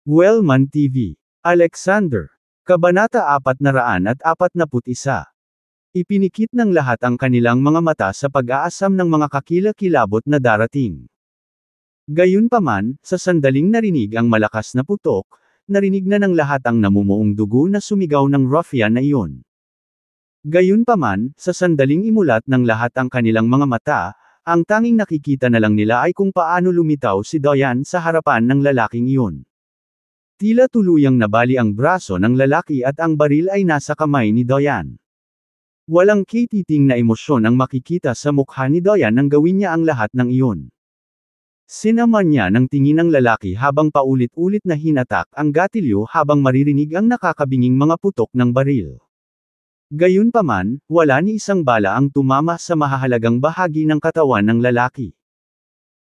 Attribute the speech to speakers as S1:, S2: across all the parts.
S1: Wellman TV. Alexander. Kabanata 441. Ipinikit ng lahat ang kanilang mga mata sa pag-aasam ng mga kakilakilabot na darating. Gayunpaman, sa sandaling narinig ang malakas na putok, narinig na ng lahat ang namumuong dugo na sumigaw ng ruffian na iyon. Gayunpaman, sa sandaling imulat ng lahat ang kanilang mga mata, ang tanging nakikita na lang nila ay kung paano lumitaw si Diane sa harapan ng lalaking iyon. Tila tuluyang nabali ang braso ng lalaki at ang baril ay nasa kamay ni Diane. Walang katiting na emosyon ang makikita sa mukha ni Diane nang gawin niya ang lahat ng iyon. Sinaman niya ng tingin ng lalaki habang paulit-ulit na hinatak ang gatilyo habang maririnig ang nakakabinging mga putok ng baril. Gayunpaman, wala ni isang bala ang tumama sa mahahalagang bahagi ng katawan ng lalaki.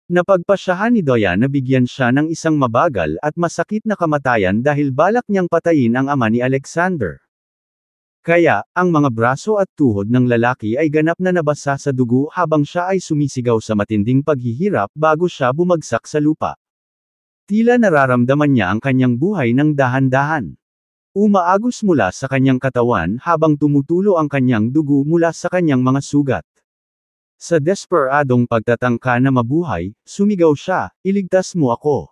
S1: Napagpasyahan ni Diane na bigyan siya ng isang mabagal at masakit na kamatayan dahil balak niyang patayin ang ama ni Alexander. Kaya, ang mga braso at tuhod ng lalaki ay ganap na nabasa sa dugo habang siya ay sumisigaw sa matinding paghihirap bago siya bumagsak sa lupa. Tila nararamdaman niya ang kanyang buhay ng dahan-dahan. Umaagos mula sa kanyang katawan habang tumutulo ang kanyang dugo mula sa kanyang mga sugat. Sa desperadong pagtatangka na mabuhay, sumigaw siya, "Iligtas mo ako!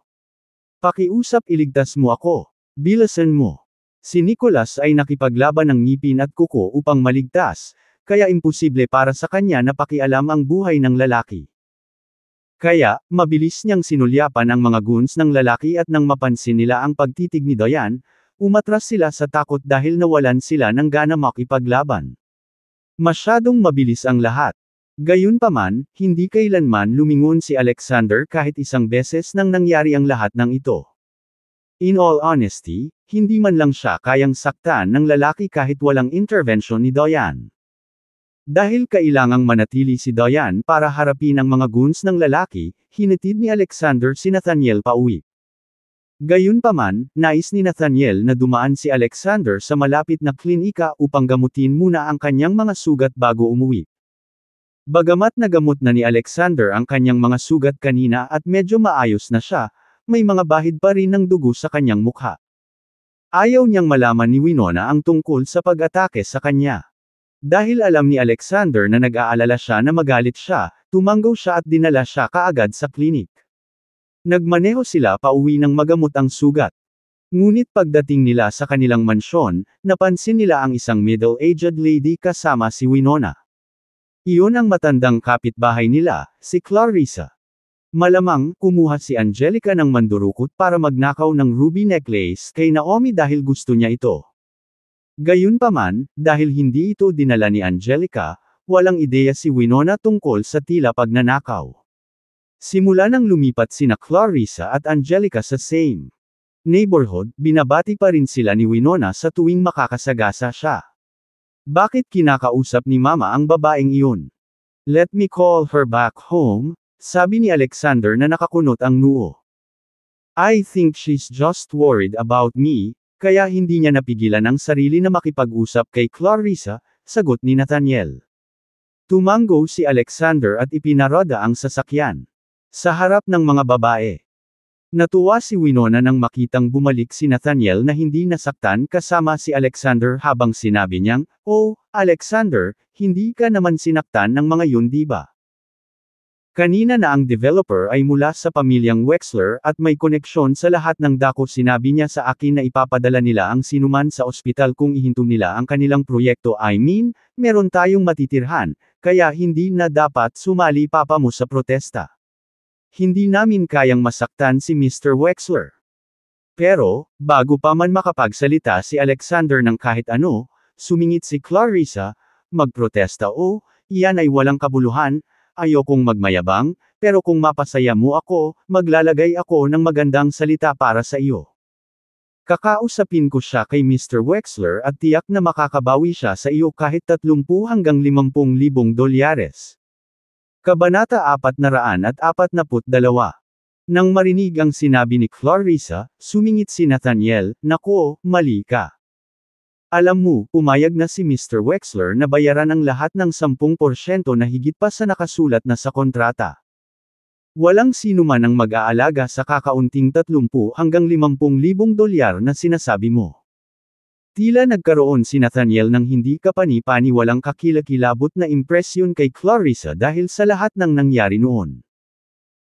S1: Pakiusap, iligtas mo ako! Bilasan mo!" Si Nicholas ay nakipaglaban ng ngipin at kuko upang maligtas, kaya imposible para sa kanya na pakialam ang buhay ng lalaki. Kaya, mabilis niyang sinulyapan ang mga goons ng lalaki at nang mapansin nila ang pagtitig ni Diane, umatras sila sa takot dahil nawalan sila ng gana makipaglaban. Masyadong mabilis ang lahat. Gayunpaman, hindi kailanman lumingon si Alexander kahit isang beses nang nangyari ang lahat ng ito. In all honesty, hindi man lang siya kayang saktan ng lalaki kahit walang intervention ni Diane. Dahil kailangang manatili si Diane para harapin ang mga goons ng lalaki, hinatid ni Alexander si Nathaniel pauwi. Gayunpaman, nais ni Nathaniel na dumaan si Alexander sa malapit na klinika upang gamutin muna ang kanyang mga sugat bago umuwi. Bagamat nagamot na ni Alexander ang kanyang mga sugat kanina at medyo maayos na siya, may mga bahid pa rin ng dugo sa kanyang mukha. Ayaw niyang malaman ni Winona ang tungkol sa pag-atake sa kanya. Dahil alam ni Alexander na nag-aalala siya na magalit siya, tumanggaw siya at dinala siya kaagad sa klinik. Nagmaneho sila pauwi ng magamot ang sugat. Ngunit pagdating nila sa kanilang mansyon, napansin nila ang isang middle-aged lady kasama si Winona. Iyon ang matandang kapitbahay nila, si Clarissa. Malamang, kumuha si Angelica ng mandurukot para magnakaw ng ruby necklace kay Naomi dahil gusto niya ito. Gayunpaman, dahil hindi ito dinala ni Angelica, walang ideya si Winona tungkol sa tila pagnanakaw. Simula nang lumipat sina Clarissa at Angelica sa same neighborhood, binabati pa rin sila ni Winona sa tuwing makakasagasa siya. Bakit kinakausap ni Mama ang babaeng iyon? Let me call her back home, sabi ni Alexander na nakakunot ang noo. I think she's just worried about me, kaya hindi niya napigilan ang sarili na makipag-usap kay Clarissa, sagot ni Nathaniel. Tumango si Alexander at ipinaroda ang sasakyan. Sa harap ng mga babae. Natuwa si Winona nang makitang bumalik si Nathaniel na hindi nasaktan kasama si Alexander habang sinabi niyang, "Oh, Alexander, hindi ka naman sinaktan ng mga yun di ba? Kanina na ang developer ay mula sa pamilyang Wexler at may koneksyon sa lahat ng dako. Sinabi niya sa akin na ipapadala nila ang sinuman sa ospital kung ihinto nila ang kanilang proyekto. I mean, meron tayong matitirhan, kaya hindi na dapat sumali papa mo sa protesta. Hindi namin kayang masaktan si Mr. Wexler." Pero, bago pa man makapagsalita si Alexander ng kahit ano, sumingit si Clarissa, "Magprotesta o, iyan ay walang kabuluhan, ayokong magmayabang, pero kung mapasaya mo ako, maglalagay ako ng magandang salita para sa iyo. Kakausapin ko siya kay Mr. Wexler at tiyak na makakabawi siya sa iyo kahit 30 hanggang 50,000 dolyares. Kabanata 442. Nang marinig ang sinabi ni Clarissa, sumingit si Nathaniel, "Nako, mali ka. Alam mo, pumayag na si Mr. Wexler na bayaran ang lahat ng 10% na higit pa sa nakasulat na sa kontrata. Walang sino man ang mag-aalaga sa kakaunting 30 hanggang 50,000 dolyar na sinasabi mo. Tila nagkaroon si Nathaniel ng hindi kapani-paniwalang kakilakilabot na impresyon kay Clarissa dahil sa lahat ng nangyari noon.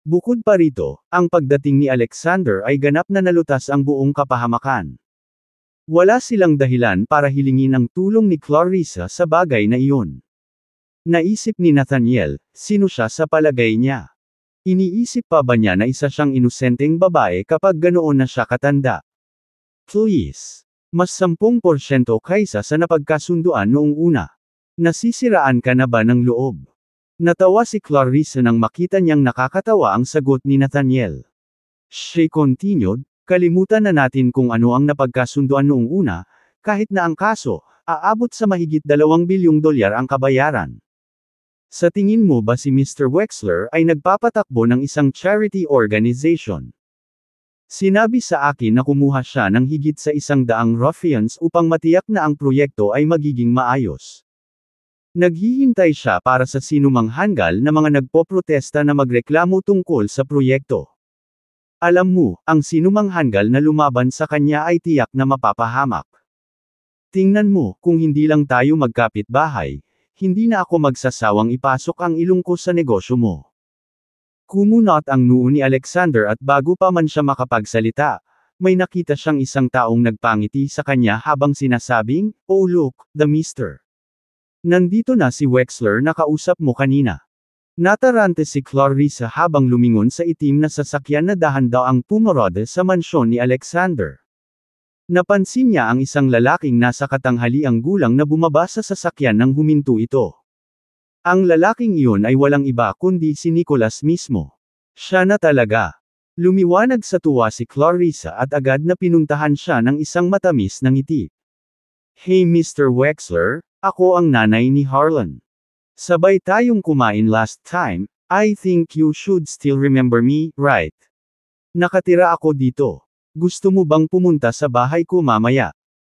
S1: Bukod pa rito, ang pagdating ni Alexander ay ganap na nalutas ang buong kapahamakan. Wala silang dahilan para hilingin ang tulong ni Clarissa sa bagay na iyon. Naisip ni Nathaniel, sino siya sa palagay niya? Iniisip pa ba niya na isa siyang inosenteng babae kapag ganoon na siya katanda? Please. Mas 10% kaysa sa napagkasunduan noong una. Nasisiraan ka na ba ng loob? Natawa si Clarissa nang makita niyang nakakatawa ang sagot ni Nathaniel. She continued, kalimutan na natin kung ano ang napagkasunduan noong una, kahit na ang kaso, aabot sa mahigit 2 bilyong dolyar ang kabayaran. Sa tingin mo ba si Mr. Wexler ay nagpapatakbo ng isang charity organization? Sinabi sa akin na kumuha siya ng higit sa 100 ruffians upang matiyak na ang proyekto ay magiging maayos. Naghihintay siya para sa sinumang hanggal na mga nagpoprotesta na magreklamo tungkol sa proyekto. Alam mo, ang sinumang hanggal na lumaban sa kanya ay tiyak na mapapahamak. Tingnan mo, kung hindi lang tayo magkapit-bahay, hindi na ako magsasawang ipasok ang ilong ko sa negosyo mo. Kumunot ang noo ni Alexander at bago pa man siya makapagsalita, may nakita siyang isang taong nagpangiti sa kanya habang sinasabing, "Oh look, the mister. Nandito na si Wexler na kausap mo kanina." Natarante si Clarissa habang lumingon sa itim na sasakyan na dahan-daang pumarada sa mansyon ni Alexander. Napansin niya ang isang lalaking nasa katanghaliang gulang na bumaba sa sasakyan nang huminto ito. Ang lalaking iyon ay walang iba kundi si Nicholas mismo. Siya na talaga. Lumiwanag sa tuwa si Clarissa at agad na pinuntahan siya ng isang matamis na ngiti. "Hey Mr. Wexler, ako ang nanay ni Harlan. Sabay tayong kumain last time, I think you should still remember me, right? Nakatira ako dito. Gusto mo bang pumunta sa bahay ko mamaya?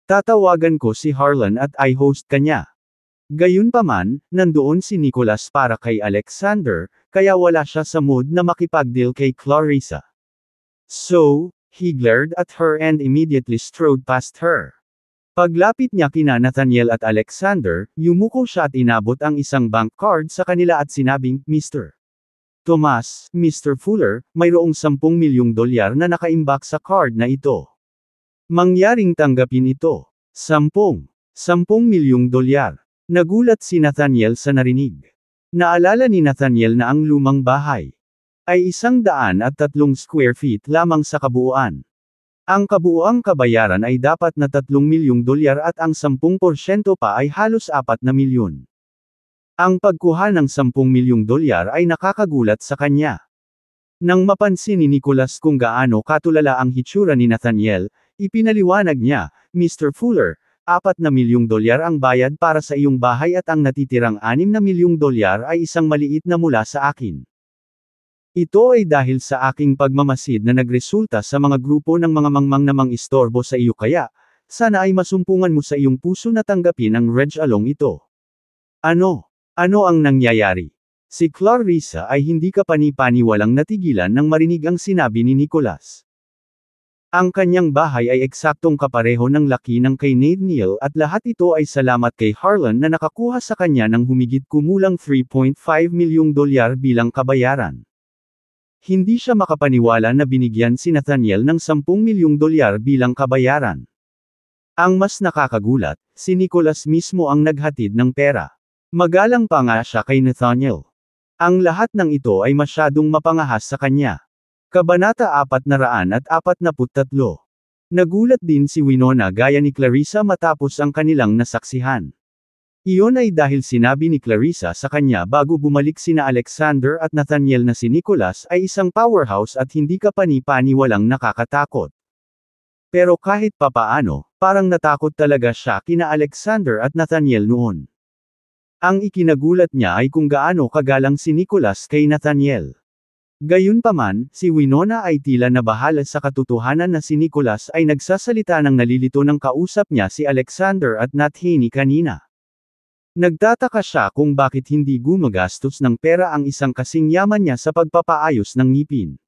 S1: Tatawagan ko si Harlan at i-host kanya." Gayunpaman, nandoon si Nicholas para kay Alexander, kaya wala siya sa mood na makipagdeal kay Clarissa. So, he glared at her and immediately strode past her. Paglapit niya kina Nathaniel at Alexander, yumuko siya at inabot ang isang bank card sa kanila at sinabing, "Mr. Thomas, Mr. Fuller, mayroong 10 milyong dolyar na nakaimbak sa card na ito. Mangyaring tanggapin ito." 10 milyong dolyar. Nagulat si Nathaniel sa narinig. Naalala ni Nathaniel na ang lumang bahay ay 103 square feet lamang sa kabuuan. Ang kabuuang kabayaran ay dapat na 3 milyong dolyar at ang 10% pa ay halos 4 na milyon. Ang pagkuha ng 10 milyong dolyar ay nakakagulat sa kanya. Nang mapansin ni Nicholas kung gaano katulala ang hitsura ni Nathaniel, ipinaliwanag niya, "Mr. Fuller, 4 na milyong dolyar ang bayad para sa iyong bahay at ang natitirang 6 na milyong dolyar ay isang maliit na mula sa akin. Ito ay dahil sa aking pagmamasid na nagresulta sa mga grupo ng mga mangmang na mang-istorbo sa iyo kaya, sana ay masumpungan mo sa iyong puso na tanggapin ang reg-along ito." Ano? Ano ang nangyayari? Si Clarissa ay hindi kapani-paniwalang natigilan nang marinig ang sinabi ni Nicholas. Ang kanyang bahay ay eksaktong kapareho ng laki ng kay Nathaniel at lahat ito ay salamat kay Harlan na nakakuha sa kanya ng humigit kumulang 3.5 milyong dolyar bilang kabayaran. Hindi siya makapaniwala na binigyan si Nathaniel ng 10 milyong dolyar bilang kabayaran. Ang mas nakakagulat, si Nicholas mismo ang naghatid ng pera. Magalang pa nga siya kay Nathaniel. Ang lahat ng ito ay masyadong mapangahas sa kanya. Kabanata 443. Nagulat din si Winona gaya ni Clarissa matapos ang kanilang nasaksihan. Iyon ay dahil sinabi ni Clarissa sa kanya bago bumalik sina Alexander at Nathaniel na si Nicholas ay isang powerhouse at hindi kapani-paniwalang nakakatakot. Pero kahit papaano, parang natakot talaga siya kina Alexander at Nathaniel noon. Ang ikinagulat niya ay kung gaano kagalang si Nicholas kay Nathaniel. Gayunpaman, si Winona ay tila nabahala sa katotohanan na si Nicholas ay nagsasalita ng nalilito ng kausap niya si Alexander at Nathaniel kanina. Nagtataka siya kung bakit hindi gumagastos ng pera ang isang kasing yaman niya sa pagpapaayos ng ngipin.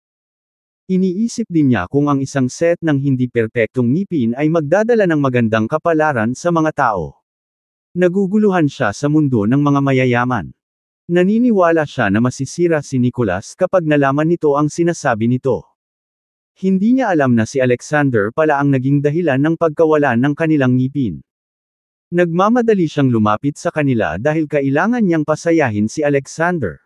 S1: Iniisip din niya kung ang isang set ng hindi perpektong ngipin ay magdadala ng magandang kapalaran sa mga tao. Naguguluhan siya sa mundo ng mga mayayaman. Naniniwala siya na masisira si Nicholas kapag nalaman nito ang sinasabi nito. Hindi niya alam na si Alexander pala ang naging dahilan ng pagkawalan ng kanilang ngipin. Nagmamadali siyang lumapit sa kanila dahil kailangan niyang pasayahin si Alexander.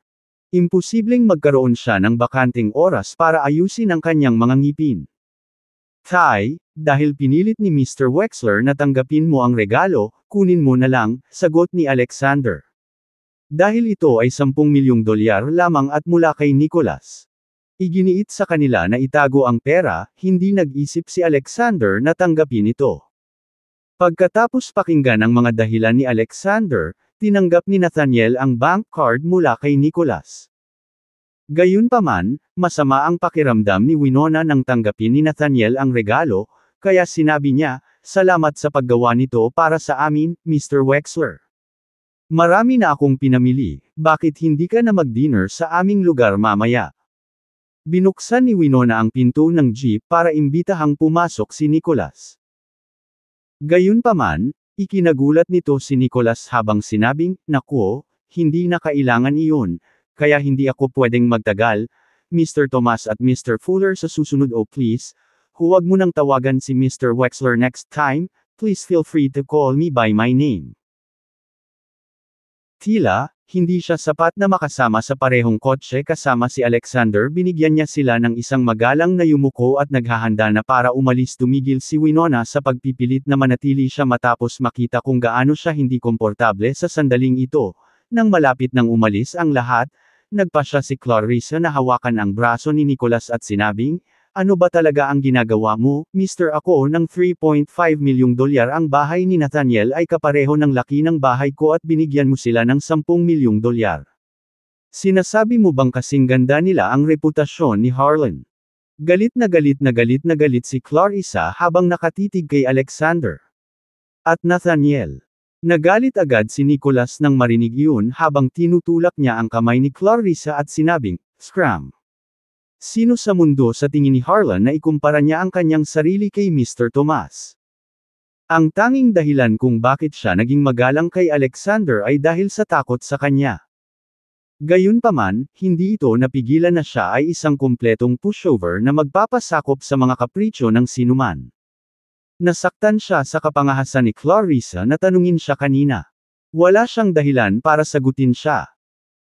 S1: Imposibleng magkaroon siya ng bakanting oras para ayusin ang kanyang mga ngipin. Tay, dahil pinilit ni Mr. Wexler na tanggapin mo ang regalo, kunin mo na lang, sagot ni Alexander. Dahil ito ay 10 milyong dolyar lamang at mula kay Nicholas. Iginiit sa kanila na itago ang pera, hindi nag-isip si Alexander na tanggapin ito. Pagkatapos pakinggan ang mga dahilan ni Alexander, tinanggap ni Nathaniel ang bank card mula kay Nicholas. Gayunpaman, masama ang pakiramdam ni Winona nang tanggapin ni Nathaniel ang regalo, kaya sinabi niya, "Salamat sa paggawa nito para sa amin, Mr. Wexler. Marami na akong pinamili, bakit hindi ka na mag-dinner sa aming lugar mamaya?" Binuksan ni Winona ang pinto ng jeep para imbitahang pumasok si Nicholas. Gayunpaman, ikinagulat nito si Nicholas habang sinabing, "Naku, hindi na kailangan iyon, kaya hindi ako pwedeng magtagal, Mr. Thomas at Mr. Fuller sa susunod please, huwag mo nang tawagan si Mr. Wexler next time, please feel free to call me by my name." Tila, hindi siya sapat na makasama sa parehong kotse kasama si Alexander. Binigyan niya sila ng isang magalang na yumuko at naghahanda na para umalis. Tumigil si Winona sa pagpipilit na manatili siya matapos makita kung gaano siya hindi komportable sa sandaling ito. Nang malapit nang umalis ang lahat, nagpa siya si Clarissa na hawakan ang braso ni Nicholas at sinabing, "Ano ba talaga ang ginagawa mo, Mr. Ako ng 3.5 milyong dolyar ang bahay ni Nathaniel ay kapareho ng laki ng bahay ko at binigyan mo sila ng 10 milyong dolyar. Sinasabi mo bang kasing ganda nila ang reputasyon ni Harlan?" Galit na galit na galit na galit si Clarissa habang nakatitig kay Alexander at Nathaniel. Nagalit agad si Nicholas nang marinig iyon habang tinutulak niya ang kamay ni Clarissa at sinabing, "Scram! Sino sa mundo sa tingin ni Harlan na ikumpara niya ang kanyang sarili kay Mr. Thomas?" Ang tanging dahilan kung bakit siya naging magalang kay Alexander ay dahil sa takot sa kanya. Gayunpaman, hindi ito napigilan na siya ay isang kumpletong pushover na magpapasakop sa mga kapritsyo ng sinuman. Nasaktan siya sa kapangahasan ni Clarissa na tanungin siya kanina. Wala siyang dahilan para sagutin siya.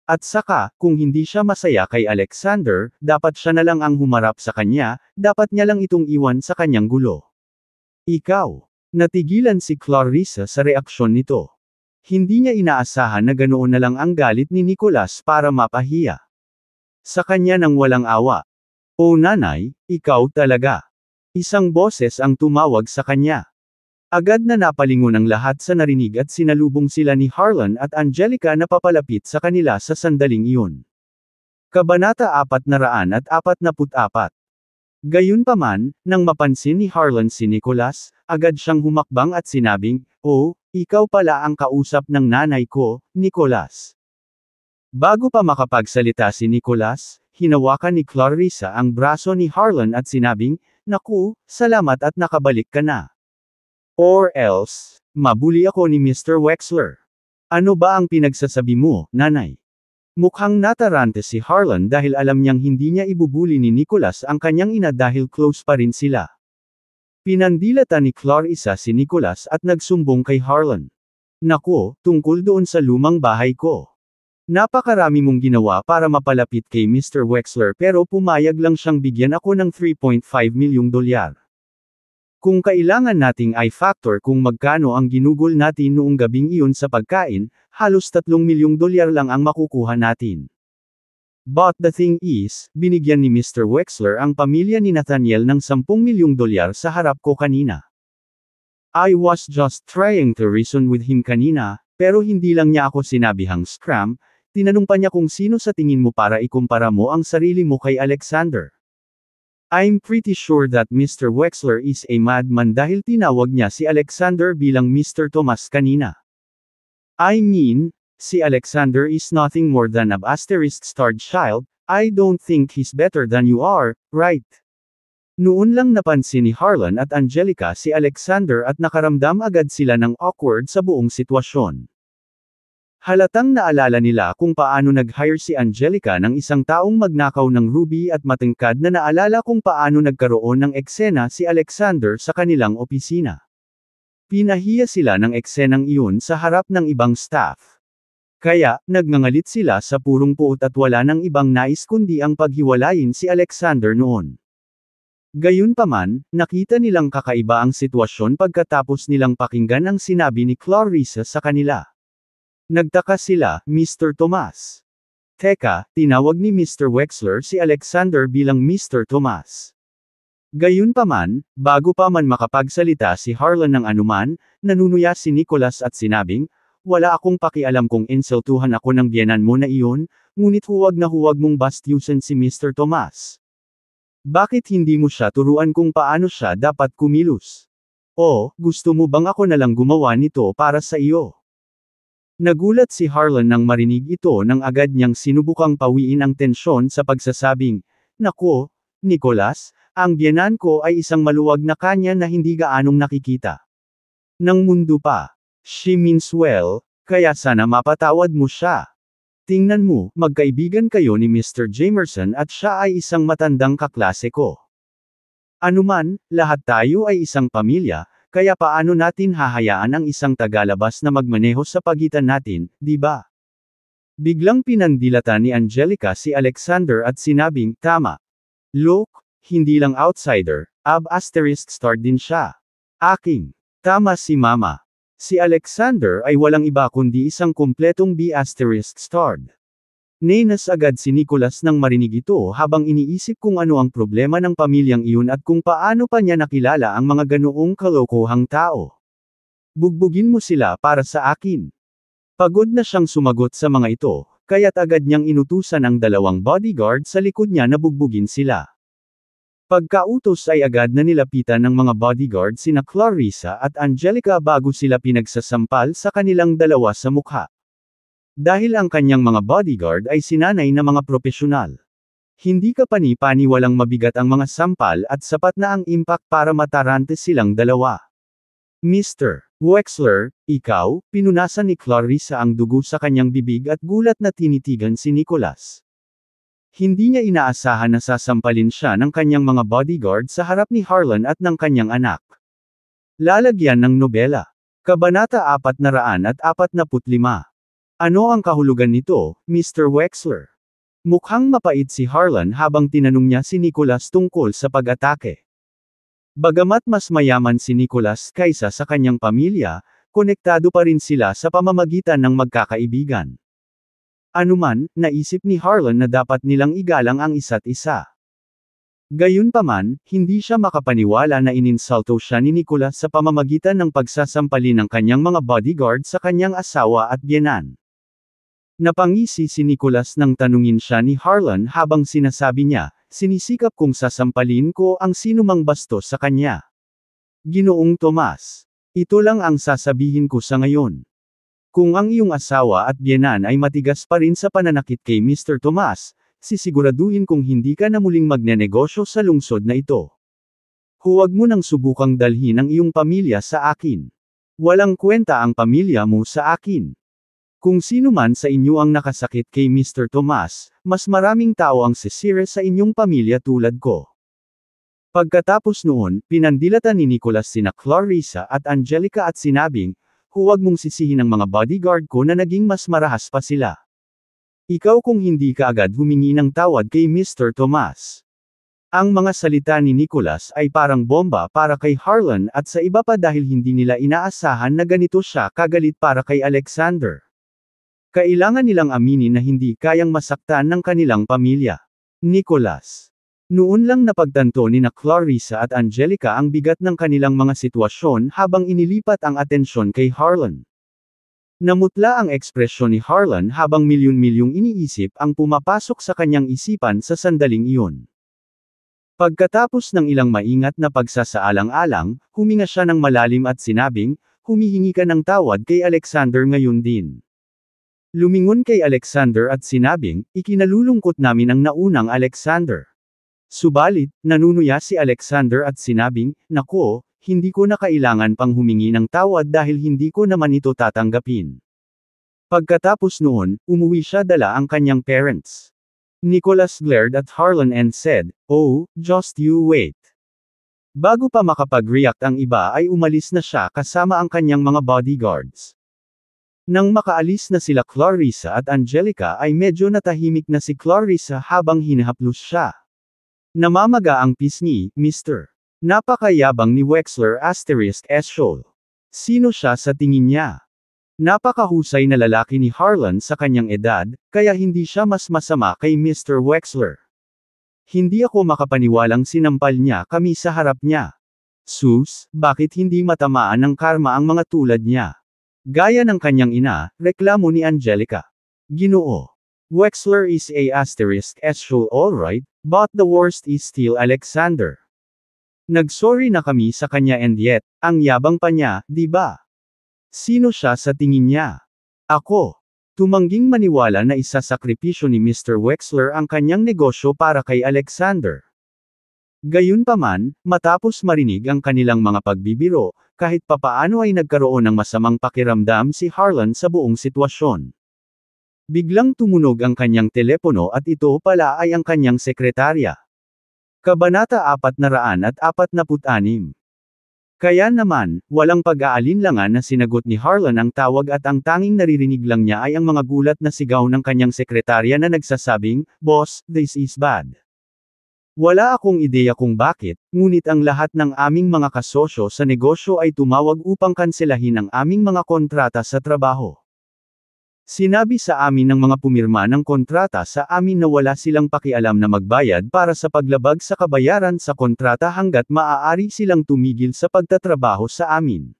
S1: At saka, kung hindi siya masaya kay Alexander, dapat siya na lang ang humarap sa kanya, dapat niya lang itong iwan sa kanyang gulo. "Ikaw." Natigilan si Clarissa sa reaksyon nito. Hindi niya inaasahan na ganoon na lang ang galit ni Nicholas para mapahiya sa kanya nang walang awa. "Oh nanay, ikaw talaga." Isang boses ang tumawag sa kanya. Agad na napalingon ang lahat sa narinig at sinalubong sila ni Harlan at Angelica na papalapit sa kanila sa sandaling iyon. Kabanata 444. Gayunpaman, nang mapansin ni Harlan si Nicholas, agad siyang humakbang at sinabing, "Oh, ikaw pala ang kausap ng nanay ko, Nicholas." Bago pa makapagsalita si Nicholas, hinawakan ni Clarissa ang braso ni Harlan at sinabing, "Naku, salamat at nakabalik ka na. Or else, mabuli ako ni Mr. Wexler." "Ano ba ang pinagsasabi mo, nanay?" Mukhang natarante si Harlan dahil alam niyang hindi niya ibubuli ni Nicholas ang kanyang ina dahil close pa rin sila. Pinandilata ni Clarissa si Nicholas at nagsumbong kay Harlan. "Naku, tungkol doon sa lumang bahay ko. Napakarami mong ginawa para mapalapit kay Mr. Wexler pero pumayag lang siyang bigyan ako ng 3.5 milyong dolyar. Kung kailangan nating i-factor kung magkano ang ginugol natin noong gabing iyon sa pagkain, halos 3 milyong dolyar lang ang makukuha natin. But the thing is, binigyan ni Mr. Wexler ang pamilya ni Nathaniel ng 10 milyong dolyar sa harap ko kanina. I was just trying to reason with him kanina, pero hindi lang niya ako sinabihang scram, tinanong pa niya kung sino sa tingin mo para ikumpara mo ang sarili mo kay Alexander. I'm pretty sure that Mr. Wexler is a madman dahil tinawag niya si Alexander bilang Mr. Thomas kanina. I mean, si Alexander is nothing more than a *starred child, I don't think he's better than you are, right? Noon lang napansin ni Harlan at Angelica si Alexander at nakaramdam agad sila ng awkward sa buong sitwasyon. Halatang naalala nila kung paano nag-hire si Angelica ng isang taong magnakaw ng ruby at matangkad na naalala kung paano nagkaroon ng eksena si Alexander sa kanilang opisina. Pinahiya sila ng eksenang iyon sa harap ng ibang staff. Kaya, nagngangalit sila sa purong puot at wala ng ibang nais kundi ang paghiwalayin si Alexander noon. Gayunpaman, nakita nilang kakaiba ang sitwasyon pagkatapos nilang pakinggan ang sinabi ni Clarissa sa kanila. Nagtaka sila, Mr. Tomas. Teka, tinawag ni Mr. Wexler si Alexander bilang Mr. Tomas. Gayunpaman, bago pa man makapagsalita si Harlan ng anuman, nanunuya si Nicholas at sinabing, wala akong pakialam kung insultuhan ako ng biyenan mo na iyon, ngunit huwag na huwag mong bastyusan si Mr. Tomas. Bakit hindi mo siya turuan kung paano siya dapat kumilos? O, gusto mo bang ako na lang gumawa nito para sa iyo? Nagulat si Harlan nang marinig ito nang agad niyang sinubukang pawiin ang tensyon sa pagsasabing, Nako, Nicholas, ang biyenan ko ay isang maluwag na kanya na hindi gaanong nakikita. Nang mundo pa. She means well, kaya sana mapatawad mo siya. Tingnan mo, magkaibigan kayo ni Mr. Jamerson at siya ay isang matandang kaklase ko. Anuman, lahat tayo ay isang pamilya, kaya paano natin hahayaan ang isang tagalabas na magmaneho sa pagitan natin, di ba? Biglang pinandilata ni Angelica si Alexander at sinabing, tama. Look, hindi lang outsider, *starred din siya. Aking. Tama si Mama. Si Alexander ay walang iba kundi isang kumpletong *starred. Nainas agad si Nicholas nang marinig ito habang iniisip kung ano ang problema ng pamilyang iyon at kung paano pa niya nakilala ang mga ganoong kalokohang tao. Bugbugin mo sila para sa akin. Pagod na siyang sumagot sa mga ito, kaya't agad niyang inutusan ang 2 bodyguard sa likod niya na bugbugin sila. Pagkautos ay agad na nilapitan ng mga bodyguard sina Clarissa at Angelica bago sila pinagsasampal sa kanilang 2 sa mukha. Dahil ang kanyang mga bodyguard ay sinanay na mga propesyonal. Hindi ka pani-paniwalang mabigat ang mga sampal at sapat na ang impact para matarante silang 2. Mr. Wexler, ikaw, pinunasan ni Clarissa ang dugo sa kanyang bibig at gulat na tinitigan si Nicholas. Hindi niya inaasahan na sasampalin siya ng kanyang mga bodyguard sa harap ni Harlan at ng kanyang anak. Lalagyan ng nobela. Kabanata 445. Ano ang kahulugan nito, Mr. Wexler? Mukhang mapait si Harlan habang tinanong niya si Nicholas tungkol sa pag-atake. Bagamat mas mayaman si Nicholas kaysa sa kanyang pamilya, konektado pa rin sila sa pamamagitan ng magkakaibigan. Anuman, naisip ni Harlan na dapat nilang igalang ang isa't isa. Gayunpaman, hindi siya makapaniwala na ininsulto siya ni Nicholas sa pamamagitan ng pagsasampalin ng kanyang mga bodyguard sa kanyang asawa at biyenan. Napangisi si Nicholas nang tanungin siya ni Harlan habang sinasabi niya, sinisikap kong sasampalin ko ang sinumang bastos sa kanya. Ginoong Tomas. Ito lang ang sasabihin ko sa ngayon. Kung ang iyong asawa at biyenan ay matigas pa rin sa pananakit kay Mr. Tomas, sisiguraduhin kong hindi ka na muling magnenegosyo sa lungsod na ito. Huwag mo nang subukang dalhin ang iyong pamilya sa akin. Walang kwenta ang pamilya mo sa akin. Kung sino man sa inyo ang nakasakit kay Mr. Tomas, mas maraming tao ang sisira sa inyong pamilya tulad ko. Pagkatapos noon, pinandilatan ni Nicholas sina Clarissa at Angelica at sinabing, huwag mong sisihin ang mga bodyguard ko na naging mas marahas pa sila. Ikaw kung hindi ka agad humingi ng tawad kay Mr. Tomas. Ang mga salita ni Nicholas ay parang bomba para kay Harlan at sa iba pa dahil hindi nila inaasahan na ganito siya kagalit para kay Alexander. Kailangan nilang aminin na hindi kayang masaktan ng kanilang pamilya. Nicholas. Noon lang napagtanto ni na Clarissa at Angelica ang bigat ng kanilang mga sitwasyon habang inilipat ang atensyon kay Harlan. Namutla ang ekspresyon ni Harlan habang milyon-milyong iniisip ang pumapasok sa kanyang isipan sa sandaling iyon. Pagkatapos ng ilang maingat na pagsasaalang-alang, huminga siya ng malalim at sinabing, humihingi ka ng tawad kay Alexander ngayon din. Lumingon kay Alexander at sinabing, ikinalulungkot namin ang naunang Alexander. Subalit, nanunuya si Alexander at sinabing, nako, hindi ko na kailangan pang humingi ng tawad dahil hindi ko naman ito tatanggapin. Pagkatapos noon, umuwi siya dala ang kanyang parents. Nicholas glared at Harlan and said, oh, just you wait. Bago pa makapag-react ang iba ay umalis na siya kasama ang kanyang mga bodyguards. Nang makaalis na sila Clarissa at Angelica ay medyo natahimik na si Clarissa habang hinahaplos siya. Namamaga ang pisngi, Mr. Napakayabang ni Wexler *Eschol. Sino siya sa tingin niya? Napakahusay na lalaki ni Harlan sa kanyang edad, kaya hindi siya mas masama kay Mr. Wexler. Hindi ako makapaniwalang sinampal niya kami sa harap niya. Sus, bakit hindi matamaan ng karma ang mga tulad niya? Gaya ng kanyang ina, reklamo ni Angelica. Ginoo. Wexler is a *Eschol alright, but the worst is still Alexander. Nagsorry na kami sa kanya and yet, ang yabang pa niya, di ba? Sino siya sa tingin niya? Ako. Tumangging maniwala na isasakripisyo ni Mr. Wexler ang kanyang negosyo para kay Alexander. Gayunpaman, matapos marinig ang kanilang mga pagbibiro, kahit papaano ay nagkaroon ng masamang pakiramdam si Harlan sa buong sitwasyon. Biglang tumunog ang kanyang telepono at ito pala ay ang kanyang sekretarya. Kabanata 446. Kaya naman, walang pag-aalinlangan na sinagot ni Harlan ang tawag at ang tanging naririnig lang niya ay ang mga gulat na sigaw ng kanyang sekretarya na nagsasabing, Boss, this is bad. Wala akong ideya kung bakit, ngunit ang lahat ng aming mga kasosyo sa negosyo ay tumawag upang kanselahin ang aming mga kontrata sa trabaho. Sinabi sa amin ng mga pumirma ng kontrata sa amin na wala silang pakialam na magbayad para sa paglabag sa kabayaran sa kontrata hanggat maaari silang tumigil sa pagtatrabaho sa amin.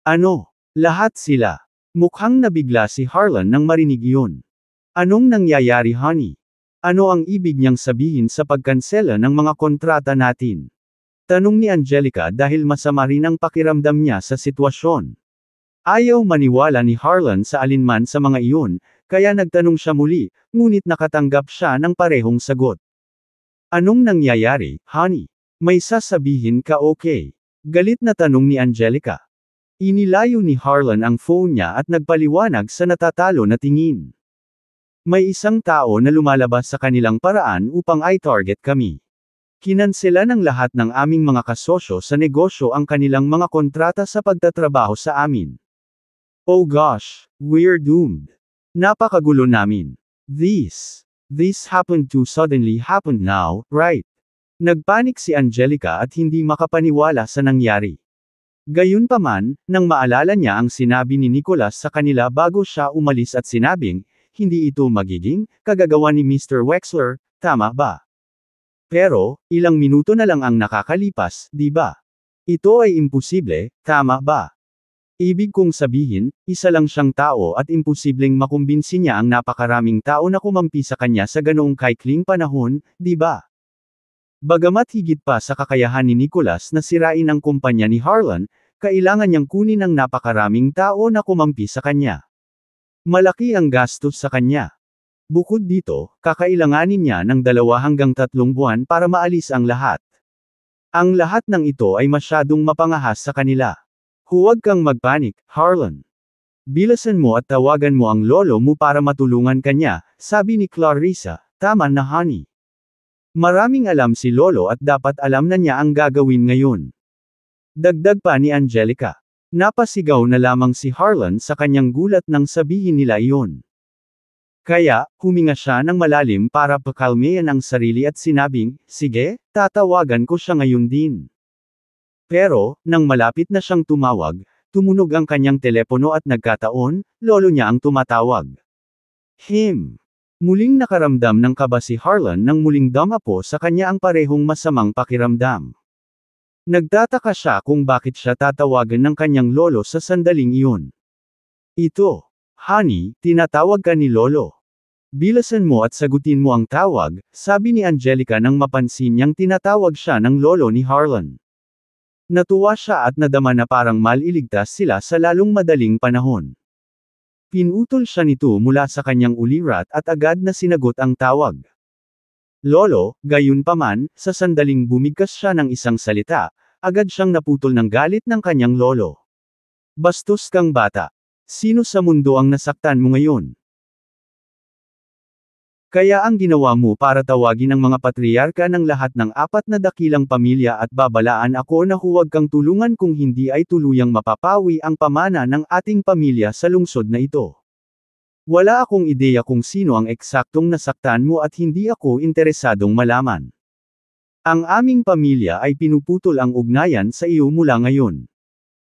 S1: Ano? Lahat sila. Mukhang nabigla si Harlan nang marinig iyon. Anong nangyayari, honey? Ano ang ibig niyang sabihin sa pagkansela ng mga kontrata natin? Tanong ni Angelica dahil masama rin ang pakiramdam niya sa sitwasyon. Ayaw maniwala ni Harlan sa alinman sa mga iyon, kaya nagtanong siya muli, ngunit nakatanggap siya ng parehong sagot. Anong nangyayari, honey? May sasabihin ka okay? Galit na tanong ni Angelica. Inilayo ni Harlan ang phone niya at nagpaliwanag sa natatalo na tingin. May isang tao na lumalabas sa kanilang paraan upang i-target kami. Kinansela ng lahat ng aming mga kasosyo sa negosyo ang kanilang mga kontrata sa pagtatrabaho sa amin. Oh gosh, we're doomed. Napakagulo namin. This happened too suddenly happened now, right? Nagpanik si Angelica at hindi makapaniwala sa nangyari. Gayunpaman, nang maalala niya ang sinabi ni Nicholas sa kanila bago siya umalis at sinabing, hindi ito magiging kagagawa ni Mr. Wexler, tama ba? Pero, ilang minuto na lang ang nakakalipas, di ba? Ito ay imposible, tama ba? Ibig kong sabihin, isa lang siyang tao at imposibleng makumbinsi niya ang napakaraming tao na kumampi sa kanya sa ganoong kaikling panahon, di ba? Bagamat higit pa sa kakayahan ni Nicholas na sirain ang kumpanya ni Harlan, kailangan niyang kunin ang napakaraming tao na kumampi sa kanya. Malaki ang gastos sa kanya. Bukod dito, kakailanganin niya ng 2 hanggang 3 buwan para maalis ang lahat. Ang lahat ng ito ay masyadong mapangahas sa kanila. Huwag kang magpanik, Harlan. Bilasan mo at tawagan mo ang lolo mo para matulungan kanya, sabi ni Clarissa, tama na honey. Maraming alam si lolo at dapat alam na niya ang gagawin ngayon. Dagdag pa ni Angelica. Napasigaw na lamang si Harlan sa kanyang gulat nang sabihin nila iyon. Kaya, huminga siya ng malalim para pakalmayan ang sarili at sinabing, sige, tatawagan ko siya ngayon din. Pero, nang malapit na siyang tumawag, tumunog ang kanyang telepono at nagkataon, lolo niya ang tumatawag. Muling nakaramdam ng kaba si Harlan nang muling damapo sa kanya ang parehong masamang pakiramdam. Nagtataka siya kung bakit siya tatawagan ng kanyang lolo sa sandaling iyon. Ito, honey, tinatawag ka ni lolo. Bilasan mo at sagutin mo ang tawag, sabi ni Angelica nang mapansin niyang tinatawag siya ng lolo ni Harlan. Natuwa siya at nadama na parang maliligtas sila sa lalong madaling panahon. Pinutol siya nito mula sa kanyang ulirat at agad na sinagot ang tawag. Lolo, gayunpaman, sa sandaling bumigkas siya ng isang salita, agad siyang naputol ng galit ng kanyang lolo. Bastos kang bata. Sino sa mundo ang nasaktan mo ngayon? Kaya ang ginawa mo para tawagin ang mga patriarka ng lahat ng apat na dakilang pamilya at babalaan ako na huwag kang tulungan kung hindi ay tuluyang mapapawi ang pamana ng ating pamilya sa lungsod na ito. Wala akong ideya kung sino ang eksaktong nasaktan mo at hindi ako interesadong malaman. Ang aming pamilya ay pinuputol ang ugnayan sa iyo mula ngayon.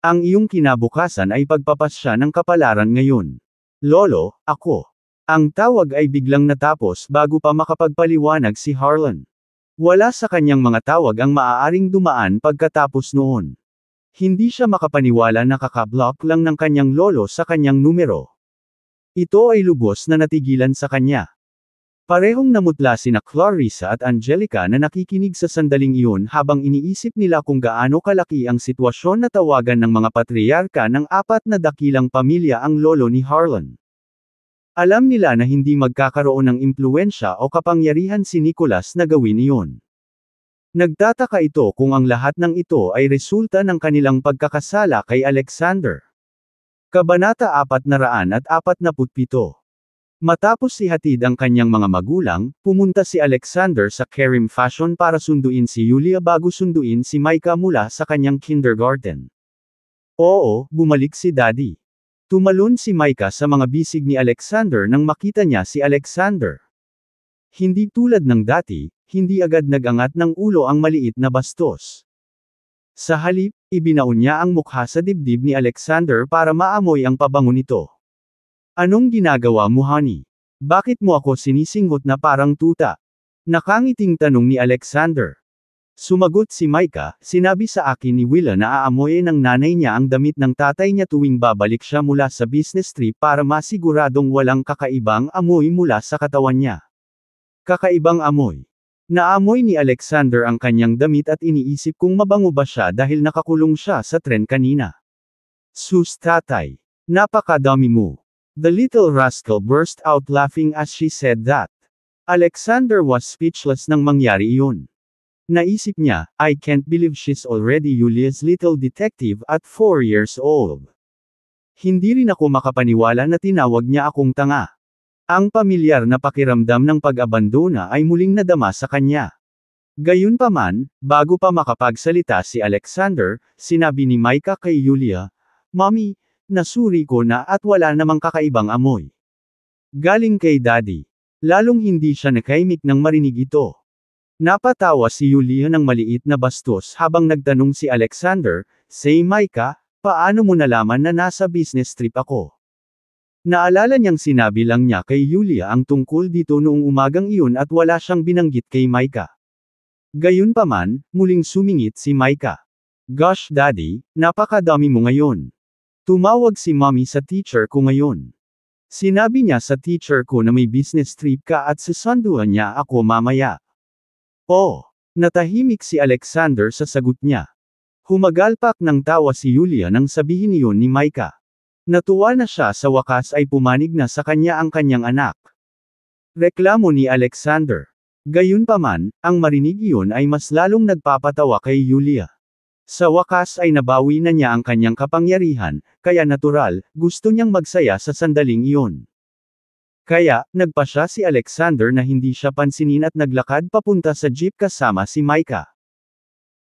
S1: Ang iyong kinabukasan ay pagpapasya ng kapalaran ngayon. Lolo, ako. Ang tawag ay biglang natapos bago pa makapagpaliwanag si Harlan. Wala sa kanyang mga tawag ang maaaring dumaan pagkatapos noon. Hindi siya makapaniwala na kakablock lang ng kanyang lolo sa kanyang numero. Ito ay lubos na natigilan sa kanya. Parehong namutla sina Clarissa at Angelica na nakikinig sa sandaling iyon habang iniisip nila kung gaano kalaki ang sitwasyon na tawagan ng mga patriarka ng apat na dakilang pamilya ang lolo ni Harlan. Alam nila na hindi magkakaroon ng impluwensya o kapangyarihan si Nicholas na gawin iyon. Nagtataka ito kung ang lahat ng ito ay resulta ng kanilang pagkakasala kay Alexander. Kabanata 447. Matapos ihatid ang kanyang mga magulang, pumunta si Alexander sa Kerim Fashion para sunduin si Yulia bago sunduin si Micah mula sa kanyang kindergarten. Oo, bumalik si Daddy. Tumalon si Micah sa mga bisig ni Alexander nang makita niya si Alexander. Hindi tulad ng dati, hindi agad nagangat ng ulo ang maliit na bastos. Sa halip, ibinaon niya ang mukha sa dibdib ni Alexander para maamoy ang pabango nito. Anong ginagawa mo, honey? Bakit mo ako sinisinghot na parang tuta? Nakangiting tanong ni Alexander. Sumagot si Micah, sinabi sa akin ni Willa na aamoyin ng nanay niya ang damit ng tatay niya tuwing babalik siya mula sa business trip para masiguradong walang kakaibang amoy mula sa katawan niya. Kakaibang amoy. Naamoy ni Alexander ang kanyang damit at iniisip kung mabango ba siya dahil nakakulong siya sa tren kanina. Sus tatay. Napakadami mo. The little rascal burst out laughing as she said that. Alexander was speechless nang mangyari iyon. Naisip niya, I can't believe she's already Yulia's little detective at 4 years old. Hindi rin ako makapaniwala na tinawag niya akong tanga. Ang pamilyar na pakiramdam ng pag-abandona ay muling nadama sa kanya. Gayunpaman, bago pa makapagsalita si Alexander, sinabi ni Micah kay Yulia, Mommy, nasuri ko na at wala namang kakaibang amoy. Galing kay Daddy. Lalong hindi siya nakaimik nang marinig ito. Napatawa si Yulia ng maliit na bastos habang nagtanong si Alexander, Say Micah, paano mo nalaman na nasa business trip ako? Naalala niyang sinabi lang niya kay Yulia ang tungkol dito noong umagang iyon at wala siyang binanggit kay Micah. Gayunpaman, muling sumingit si Micah. Gosh Daddy, napakadami mo ngayon. Tumawag si Mommy sa teacher ko ngayon. Sinabi niya sa teacher ko na may business trip ka at susunduan niya ako mamaya. Oh, natahimik si Alexander sa sagot niya. Humagalpak ng tawa si Yulia nang sabihin iyon ni Micah. Natuwa na siya sa wakas ay pumanig na sa kanya ang kanyang anak. Reklamo ni Alexander. Gayunpaman, ang marinig iyon ay mas lalong nagpapatawa kay Yulia. Sa wakas ay nabawi na niya ang kanyang kapangyarihan, kaya natural, gusto niyang magsaya sa sandaling iyon. Kaya, nagpa siya si Alexander na hindi siya pansinin at naglakad papunta sa jeep kasama si Micah.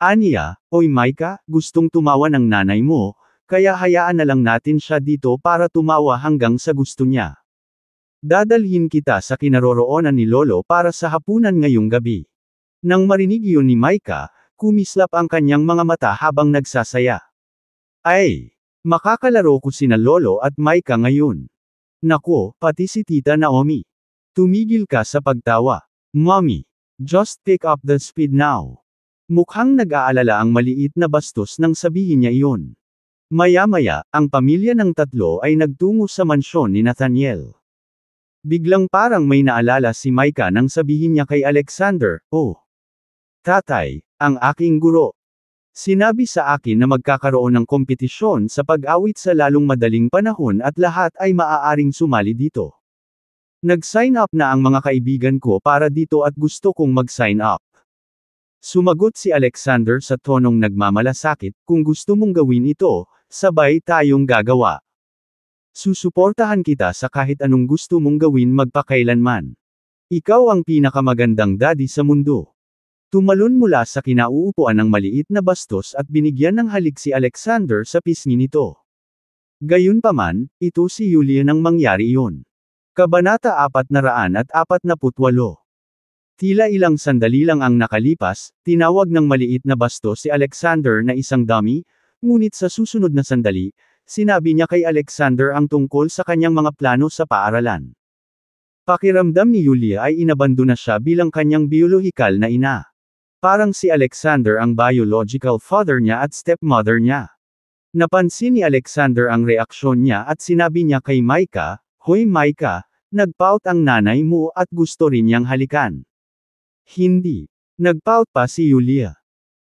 S1: Aniya, Oy Micah, gustong tumawa ng nanay mo, kaya hayaan na lang natin siya dito para tumawa hanggang sa gusto niya. Dadalhin kita sa kinaroroonan ni Lolo para sa hapunan ngayong gabi. Nang marinig iyon ni Micah, kumislap ang kanyang mga mata habang nagsasaya. Ay! Makakalaro ko sina Lolo at Micah ngayon. Nako, pati si Tita Naomi. Tumigil ka sa pagtawa. Mommy. Just pick up the speed now. Mukhang nag-aalala ang maliit na bastos nang sabihin niya iyon. Maya-maya, ang pamilya ng tatlo ay nagtungo sa mansyon ni Nathaniel. Biglang parang may naalala si Micah nang sabihin niya kay Alexander, Oh! Tatay, ang aking guro. Sinabi sa akin na magkakaroon ng kompetisyon sa pag-awit sa lalong madaling panahon at lahat ay maaaring sumali dito. Nag-sign up na ang mga kaibigan ko para dito at gusto kong mag-sign up. Sumagot si Alexander sa tonong nagmamalasakit, kung gusto mong gawin ito, sabay tayong gagawa. Susuportahan kita sa kahit anong gusto mong gawin magpakailanman. Ikaw ang pinakamagandang daddy sa mundo. Tumalon mula sa kinauupuan ng maliit na bastos at binigyan ng halik si Alexander sa pisngi nito. Gayunpaman, ito si Yulia nang mangyari iyon. Kabanata 448. Tila ilang sandali lang ang nakalipas, tinawag ng maliit na bastos si Alexander na isang dummy, ngunit sa susunod na sandali, sinabi niya kay Alexander ang tungkol sa kanyang mga plano sa paaralan. Pakiramdam ni Yulia ay inabandona siya bilang kanyang biolohikal na ina. Parang si Alexander ang biological father niya at stepmother niya. Napansin ni Alexander ang reaksyon niya at sinabi niya kay Micah, "Hoy Micah, nagpout ang nanay mo at gusto rin niyang halikan." Hindi. Nagpout pa si Yulia.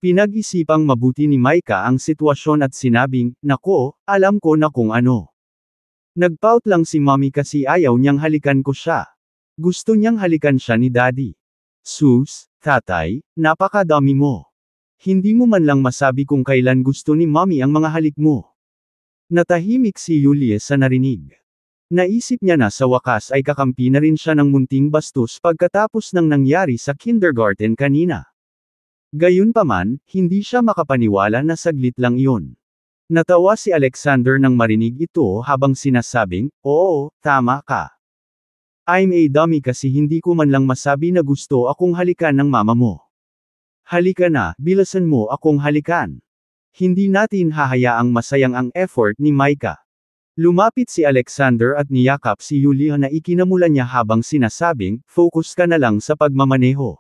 S1: Pinag-isipang mabuti ni Micah ang sitwasyon at sinabing, "Nako, alam ko na kung ano. Nagpout lang si mommy kasi ayaw niyang halikan ko siya. Gusto niyang halikan siya ni daddy." Sus, tatay, napakadami mo. Hindi mo man lang masabi kung kailan gusto ni mommy ang mga halik mo. Natahimik si Yulia sa narinig. Naisip niya na sa wakas ay kakampi na rin siya ng munting bastos pagkatapos ng nangyari sa kindergarten kanina. Gayunpaman, hindi siya makapaniwala na saglit lang iyon. Natawa si Alexander nang marinig ito habang sinasabing, "Oo, tama ka. I'm a dummy kasi hindi ko man lang masabi na gusto akong halikan ng mama mo. Halika na, bilasan mo akong halikan. Hindi natin hahayaang masayang ang effort ni Micah." Lumapit si Alexander at niyakap si Yulia na ikinamula niya habang sinasabing, "Focus ka na lang sa pagmamaneho.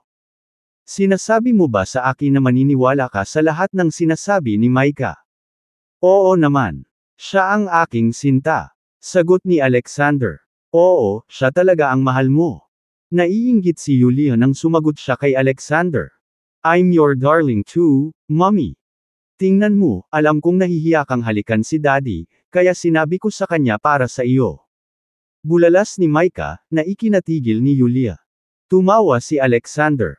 S1: Sinasabi mo ba sa akin na maniniwala ka sa lahat ng sinasabi ni Micah?" "Oo naman. Siya ang aking sinta." Sagot ni Alexander. "Oo, siya talaga ang mahal mo." Naiinggit si Yulia nang sumagot siya kay Alexander. "I'm your darling too, mommy. Tingnan mo, alam kong nahihiya kang halikan si daddy, kaya sinabi ko sa kanya para sa iyo." Bulalas ni Micah, na ikinatigil ni Yulia. Tumawa si Alexander.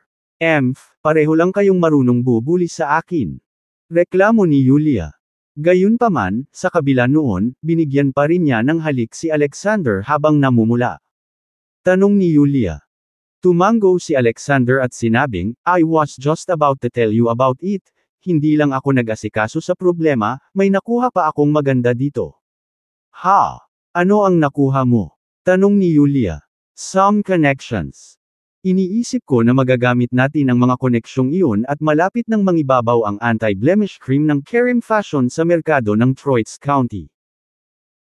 S1: Pareho lang kayong marunong bubuli sa akin." Reklamo ni Yulia. Gayunpaman, sa kabila noon, binigyan pa rin niya ng halik si Alexander habang namumula. Tanong ni Yulia. Tumango si Alexander at sinabing, "I was just about to tell you about it. Hindi lang ako nag-asikaso sa problema, may nakuha pa akong maganda dito." "Ha? Ano ang nakuha mo?" Tanong ni Yulia. "Some connections. Iniisip ko na magagamit natin ang mga koneksyong iyon at malapit nang mangibabaw ang anti-blemish cream ng Karim Fashion sa merkado ng Troitz County."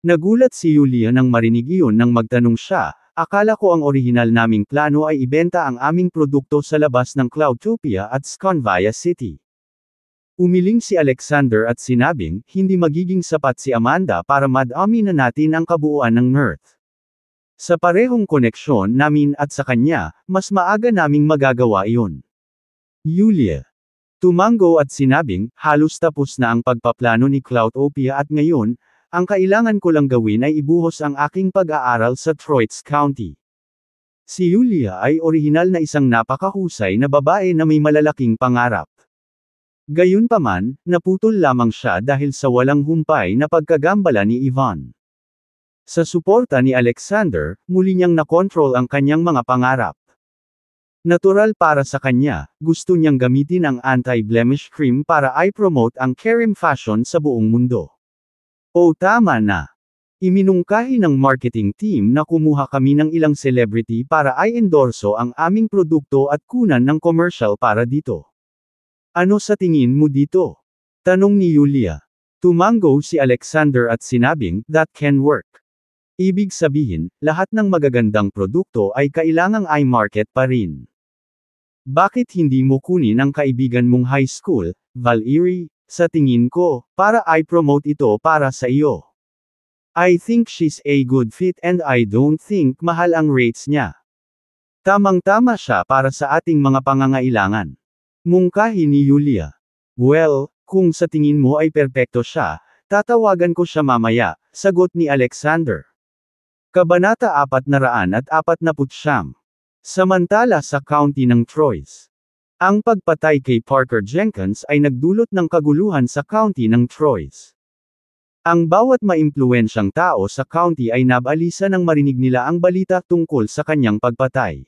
S1: Nagulat si Yulia nang marinig iyon nang magtanong siya, "Akala ko ang orihinal naming plano ay ibenta ang aming produkto sa labas ng Cloudtopia at Sconvia City." Umiling si Alexander at sinabing, "Hindi magiging sapat si Amanda para madami na natin ang kabuuan ng Mirth. Sa parehong koneksyon namin at sa kanya, mas maaga naming magagawa iyon." Yulia. Tumango at sinabing, "Halos tapos na ang pagpaplano ni Cloudtopia at ngayon, ang kailangan ko lang gawin ay ibuhos ang aking pag-aaral sa Troitz County." Si Yulia ay orihinal na isang napakahusay na babae na may malalaking pangarap. Gayunpaman, naputol lamang siya dahil sa walang humpay na pagkagambala ni Ivan. Sa suporta ni Alexander, muli niyang nakontrol ang kanyang mga pangarap. Natural para sa kanya, gusto niyang gamitin ang anti-blemish cream para i-promote ang Karim Fashion sa buong mundo. "O tama na. Iminungkahi ng marketing team na kumuha kami ng ilang celebrity para i-endorso ang aming produkto at kunan ng commercial para dito. Ano sa tingin mo dito?" Tanong ni Yulia. Tumango si Alexander at sinabing, "That can work." Ibig sabihin, lahat ng magagandang produkto ay kailangang i-market pa rin. Bakit hindi mo kunin ang kaibigan mong high school, Valerie, sa tingin ko, para i-promote ito para sa iyo. I think she's a good fit and I don't think mahal ang rates niya. Tamang-tama siya para sa ating mga pangangailangan. Mungkahi ni Yulia. Well, Kung sa tingin mo ay perpekto siya, tatawagan ko siya mamaya, sagot ni Alexander. Kabanata 449. Samantala sa county ng Troyes. Ang pagpatay kay Parker Jenkins ay nagdulot ng kaguluhan sa county ng Troyes. Ang bawat maimpluwensyang tao sa county ay nabalisa nang marinig nila ang balita tungkol sa kanyang pagpatay.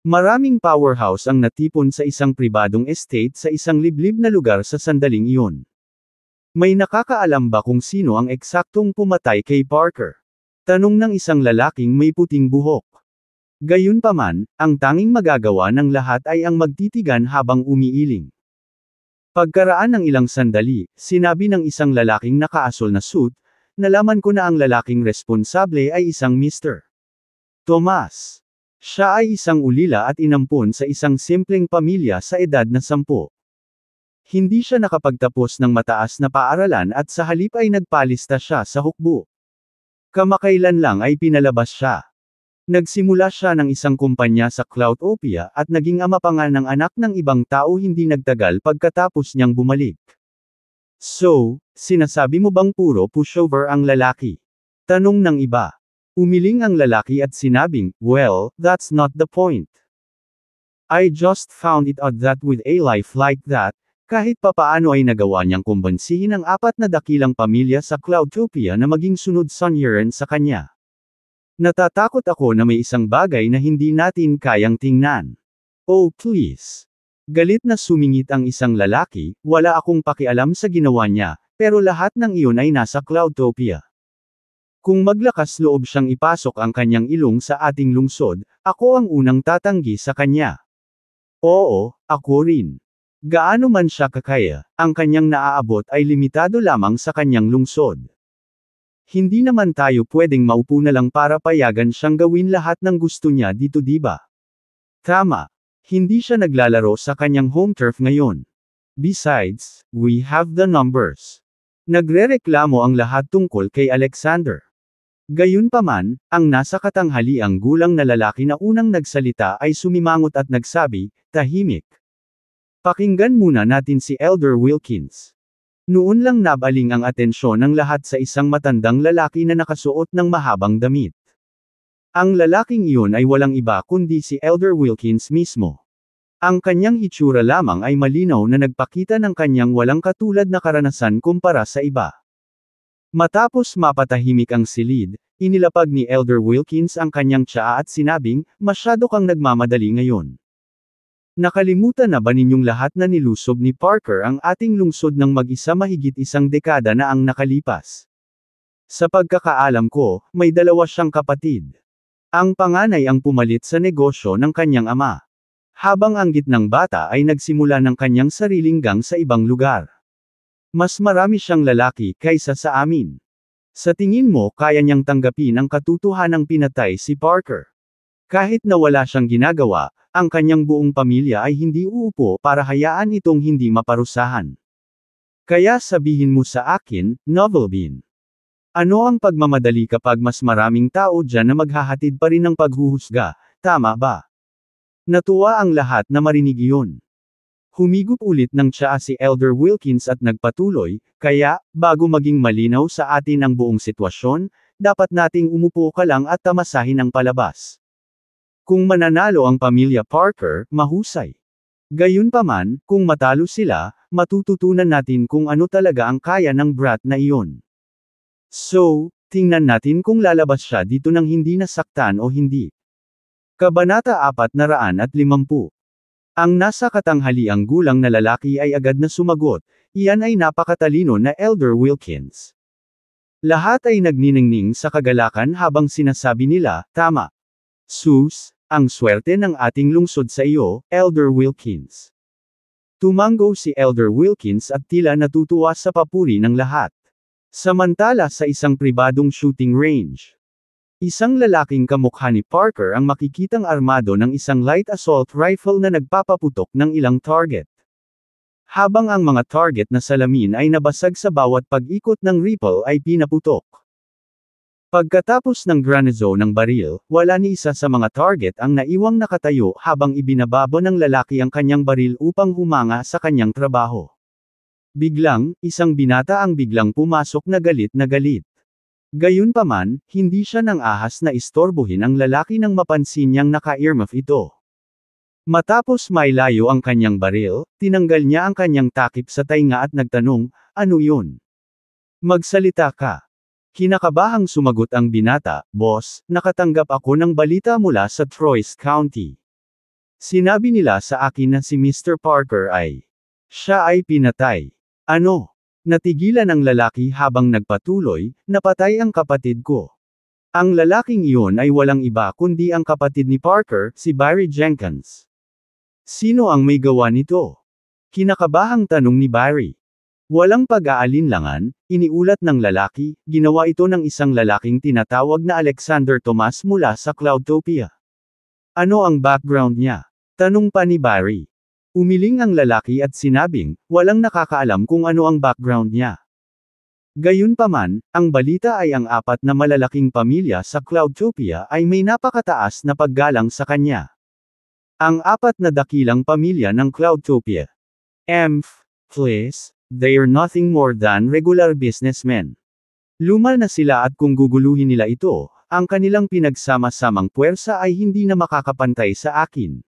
S1: Maraming powerhouse ang natipon sa isang pribadong estate sa isang liblib na lugar sa sandaling iyon. May nakakaalam ba kung sino ang eksaktong pumatay kay Parker? Tanong ng isang lalaking may puting buhok. Gayunpaman, ang tanging magagawa ng lahat ay ang magtitigan habang umiiling. Pagkaraan ng ilang sandali, sinabi ng isang lalaking nakaasol na suit, nalaman ko na ang lalaking responsable ay isang Mr. Tomas. Siya ay isang ulila at inampon sa isang simpleng pamilya sa edad na 10. Hindi siya nakapagtapos ng mataas na paaralan at sa halip ay nagpalista siya sa hukbo. Kamakailan lang ay pinalabas siya. Nagsimula siya ng isang kumpanya sa Cloudopia at naging ama pa nga ng anak ng ibang tao hindi nagtagal pagkatapos niyang bumalik. So, sinasabi mo bang puro pushover ang lalaki? Tanong ng iba. Umiling ang lalaki at sinabing, well, that's not the point. I just found it odd that with a life like that, kahit papaano ay nagawa niyang kumbansihin ang 4 na dakilang pamilya sa Cloudopia na maging sunod sonyeran sa kanya. Natatakot ako na may isang bagay na hindi natin kayang tingnan. Oh please. Galit na sumingit ang isang lalaki, wala akong pakialam sa ginawa niya, pero lahat ng iyon ay nasa Cloudopia. Kung maglakas loob siyang ipasok ang kanyang ilong sa ating lungsod, ako ang unang tatanggi sa kanya. Oo, ako rin. Gaano man siya kakaya, ang kanyang naaabot ay limitado lamang sa kanyang lungsod. Hindi naman tayo pwedeng maupo na lang para payagan siyang gawin lahat ng gusto niya dito diba? Tama. Hindi siya naglalaro sa kanyang home turf ngayon. Besides, we have the numbers. Nagrereklamo ang lahat tungkol kay Alexander. Gayunpaman, ang nasa katanghaliang gulang na lalaki na unang nagsalita ay sumimangot at nagsabi, tahimik. Pakinggan muna natin si Elder Wilkins. Noon lang nabaling ang atensyon ng lahat sa isang matandang lalaki na nakasuot ng mahabang damit. Ang lalaking iyon ay walang iba kundi si Elder Wilkins mismo. Ang kanyang itsura lamang ay malinaw na nagpakita ng kanyang walang katulad na karanasan kumpara sa iba. Matapos mapatahimik ang silid, inilapag ni Elder Wilkins ang kanyang tsaa at sinabing, masyado kang nagmamadali ngayon. Nakalimutan na ba ninyong lahat na nilusob ni Parker ang ating lungsod ng mag-isa mahigit 1 dekada na ang nakalipas? Sa pagkakaalam ko, may 2 siyang kapatid. Ang panganay ang pumalit sa negosyo ng kanyang ama. Habang ang gitnang bata ay nagsimula ng kanyang sariling gang sa ibang lugar. Mas marami siyang lalaki kaysa sa amin. Sa tingin mo kaya niyang tanggapin ang katotohanang pinatay si Parker? Kahit na wala siyang ginagawa, ang kanyang buong pamilya ay hindi uupo para hayaan itong hindi maparusahan. Kaya sabihin mo sa akin, Novelbean. Ano ang pagmamadali kapag mas maraming tao dyan na maghahatid pa rin ng paghuhusga, tama ba? Natuwa ang lahat na marinig iyon. Humigop ulit ng tsaa si Elder Wilkins at nagpatuloy, kaya, bago maging malinaw sa atin ang buong sitwasyon, dapat nating umupo ka lang at tamasahin ang palabas. Kung mananalo ang pamilya Parker, mahusay. Gayunpaman, kung matalo sila, matututunan natin kung ano talaga ang kaya ng brat na iyon. So, tingnan natin kung lalabas siya dito nang hindi nasaktan o hindi. Kabanata 450. Ang nasa katanghaliang gulang na lalaki ay agad na sumagot, iyan ay napakatalino na Elder Wilkins. Lahat ay nagniningning sa kagalakan habang sinasabi nila, tama. Sus, ang swerte ng ating lungsod sa iyo, Elder Wilkins. Tumango si Elder Wilkins at tila natutuwa sa papuri ng lahat. Samantala sa isang pribadong shooting range. Isang lalaking kamukha ni Parker ang makikitang armado ng isang light assault rifle na nagpapaputok ng ilang target. Habang ang mga target na salamin ay nabasag sa bawat pag-ikot ng rifle ay pinaputok. Pagkatapos ng granazo ng baril, wala ni isa sa mga target ang naiwang nakatayo habang ibinababo ng lalaki ang kanyang baril upang humanga sa kanyang trabaho. Biglang, isang binata ang biglang pumasok na galit na galit. Gayunpaman, hindi siya nang ahas na istorbohin ang lalaki nang mapansin niyang naka-earmuff ito. Matapos mailayo ang kanyang baril, tinanggal niya ang kanyang takip sa tainga at nagtanong, "Ano yun? Magsalita ka." Kinakabahang sumagot ang binata, "Boss, nakatanggap ako ng balita mula sa Troyes County. Sinabi nila sa akin na si Mr. Parker siya ay pinatay." "Ano?" Natigilan ang lalaki habang nagpatuloy, "Napatay ang kapatid ko." Ang lalaking iyon ay walang iba kundi ang kapatid ni Parker, si Barry Jenkins. "Sino ang may gawa nito?" Kinakabahang tanong ni Barry. Walang pag-aalinlangan, iniulat ng lalaki, "Ginawa ito ng isang lalaking tinatawag na Alexander Tomas mula sa Cloudtopia." "Ano ang background niya?" tanong pa ni Barry. Umiling ang lalaki at sinabing, walang nakakaalam kung ano ang background niya. Gayunpaman, ang balita ay ang 4 na malalaking pamilya sa Cloudtopia ay may napakataas na paggalang sa kanya. Ang 4 na dakilang pamilya ng Cloudtopia. Please, they are nothing more than regular businessmen. Luma na sila at kung guguluhin nila ito, ang kanilang pinagsama-samang puwersa ay hindi na makakapantay sa akin.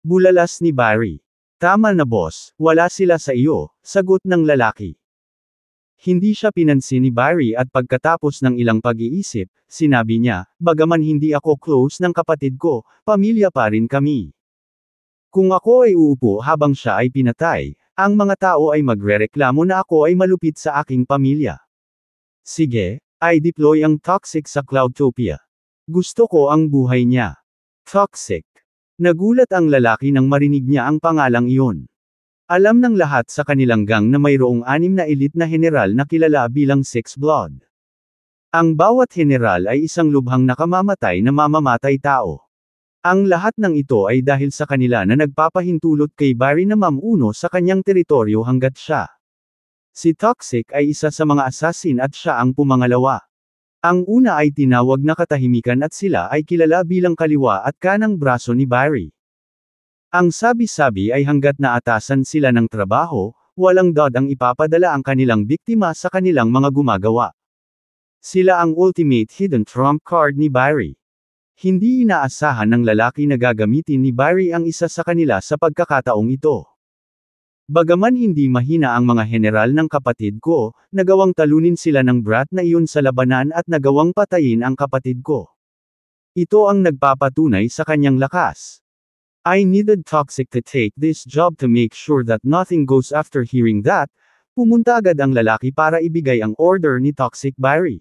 S1: Bulalas ni Barry. "Tama na boss, wala sila sa iyo," sagot ng lalaki. Hindi siya pinansin ni Barry at pagkatapos ng ilang pag-iisip, sinabi niya, "Bagaman hindi ako close ng kapatid ko, pamilya pa rin kami. Kung ako ay uupo habang siya ay pinatay, ang mga tao ay magrereklamo na ako ay malupit sa aking pamilya. Sige, i-deploy ang Toxic sa Cloudtopia. Gusto ko ang buhay niya." Toxic. Nagulat ang lalaki nang marinig niya ang pangalang iyon. Alam ng lahat sa kanilang gang na mayroong 6 na elite na general na kilala bilang Six Blood. Ang bawat general ay isang lubhang nakamamatay na mamamatay tao. Ang lahat ng ito ay dahil sa kanila na nagpapahintulot kay Barry na mamuno sa kanyang teritoryo hanggat siya. Si Toxic ay isa sa mga assassin at siya ang pumangalawa. Ang una ay tinawag na katahimikan at sila ay kilala bilang kaliwa at kanang braso ni Barry. Ang sabi-sabi ay hanggat naatasan sila ng trabaho, walang dodang ipapadala ang kanilang biktima sa kanilang mga gumagawa. Sila ang ultimate hidden trump card ni Barry. Hindi inaasahan ng lalaki na gagamitin ni Barry ang isa sa kanila sa pagkakataong ito. Bagaman hindi mahina ang mga general ng kapatid ko, nagawang talunin sila ng brat na iyon sa labanan at nagawang patayin ang kapatid ko. Ito ang nagpapatunay sa kanyang lakas. I needed Toxic to take this job to make sure that nothing goes. After hearing that, pumunta agad ang lalaki para ibigay ang order ni Toxic Barry.